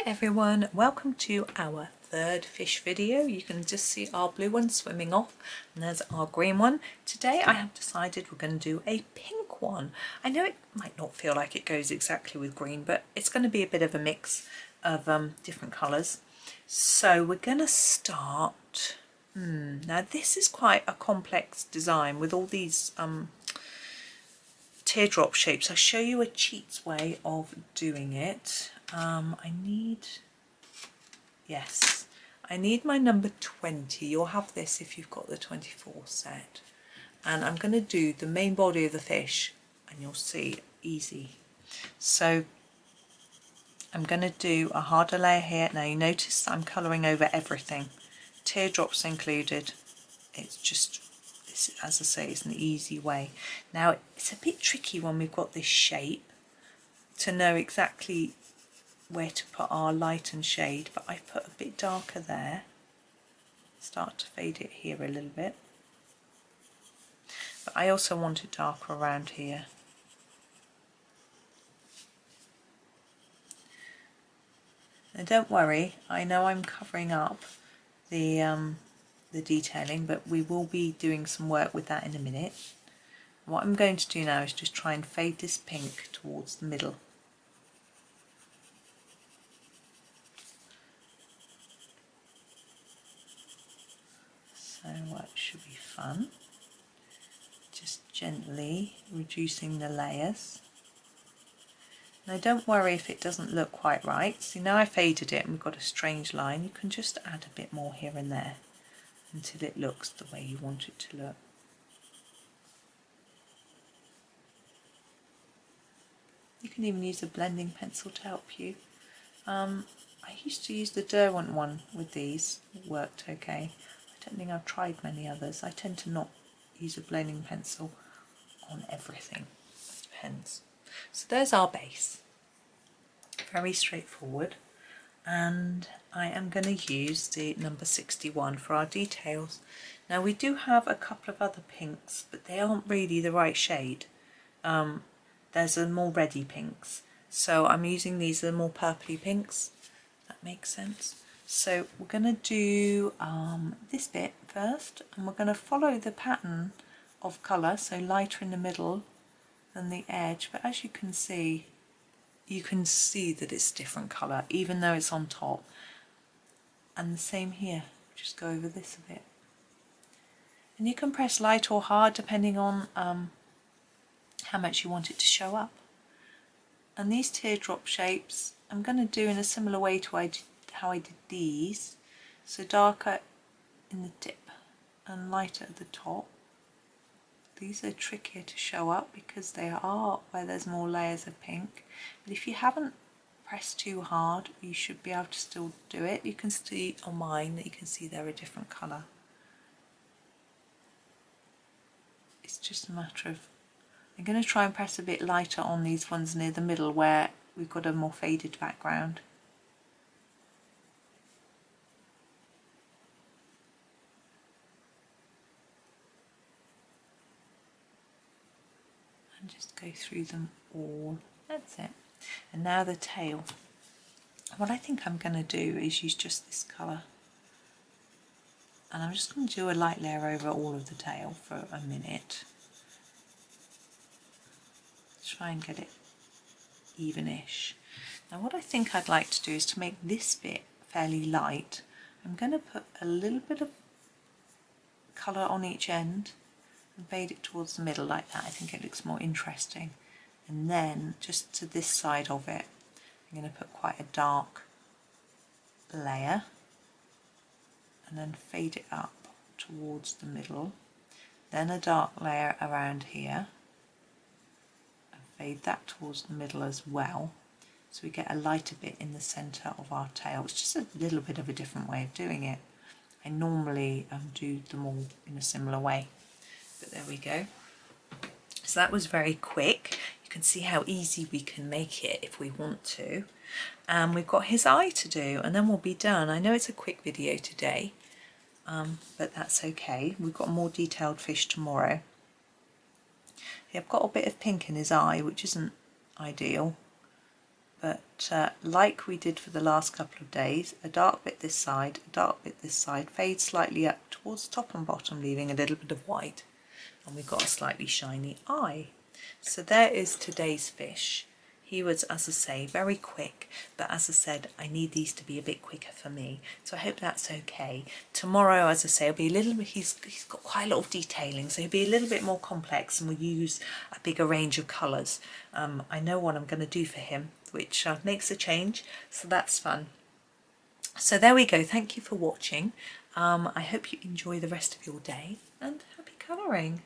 Hi everyone, welcome to our third fish video. You can just see our blue one swimming off and there's our green one. Today I have decided we're going to do a pink one. I know it might not feel like it goes exactly with green, but it's going to be a bit of a mix of different colours. So we're going to start, now this is quite a complex design with all these teardrop shapes. I'll show you a cheats way of doing it. I need my number 20. You'll have this if you've got the 24 set. And I'm going to do the main body of the fish and you'll see, easy. So I'm going to do a harder layer here. Now you notice that I'm colouring over everything, teardrops included. It's just, this, as I say, it's an easy way. Now it's a bit tricky when we've got this shape to know exactly where to put our light and shade, but I've put a bit darker there. Start to fade it here a little bit. But I also want it darker around here. And don't worry, I know I'm covering up the detailing, but we will be doing some work with that in a minute. What I'm going to do now is just try and fade this pink towards the middle. So that should be fun. Just gently reducing the layers. Now don't worry if it doesn't look quite right. See, now I faded it and we've got a strange line. You can just add a bit more here and there until it looks the way you want it to look. You can even use a blending pencil to help you. I used to use the Derwent one with these. It worked okay. I don't think I've tried many others. I tend to not use a blending pencil on everything. It depends. So there's our base. Very straightforward. And I am going to use the number 61 for our details. Now we do have a couple of other pinks, but they aren't really the right shade. There's a more reddy pinks. So I'm using these are more purpley pinks. That makes sense. So we're going to do this bit first, and we're going to follow the pattern of colour, so lighter in the middle than the edge, but as you can see that it's different colour even though it's on top. And the same here, just go over this a bit. And you can press light or hard depending on how much you want it to show up. And these teardrop shapes I'm going to do in a similar way to how I did these, so darker in the tip and lighter at the top. These are trickier to show up because they are where there's more layers of pink, but if you haven't pressed too hard you should be able to still do it. You can see on mine that you can see they're a different colour. It's just a matter of, I'm going to try and press a bit lighter on these ones near the middle where we've got a more faded background. And just go through them all. That's it. And now the tail. What I think I'm going to do is use just this colour. And I'm just going to do a light layer over all of the tail for a minute. Try and get it evenish. Now what I think I'd like to do is to make this bit fairly light. I'm going to put a little bit of colour on each end and fade it towards the middle like that. I think it looks more interesting. And then just to this side of it I'm going to put quite a dark layer and then fade it up towards the middle. Then a dark layer around here. Fade that towards the middle as well, so we get a lighter bit in the centre of our tail. It's just a little bit of a different way of doing it. I normally do them all in a similar way, but there we go. So that was very quick. You can see how easy we can make it if we want to. And we've got his eye to do and then we'll be done. I know it's a quick video today, but that's okay. We've got a more detailed fish tomorrow. I've got a bit of pink in his eye, which isn't ideal, but like we did for the last couple of days, a dark bit this side, a dark bit this side, fade slightly up towards the top and bottom, leaving a little bit of white, and we've got a slightly shiny eye. So there is today's fish. He was, as I say, very quick, but as I said, I need these to be a bit quicker for me, so I hope that's okay. Tomorrow, as I say, will be a little bit, he's got quite a lot of detailing, so he'll be a little bit more complex, and we'll use a bigger range of colours. I know what I'm going to do for him, which makes a change, so that's fun. So there we go, thank you for watching. I hope you enjoy the rest of your day, and happy colouring.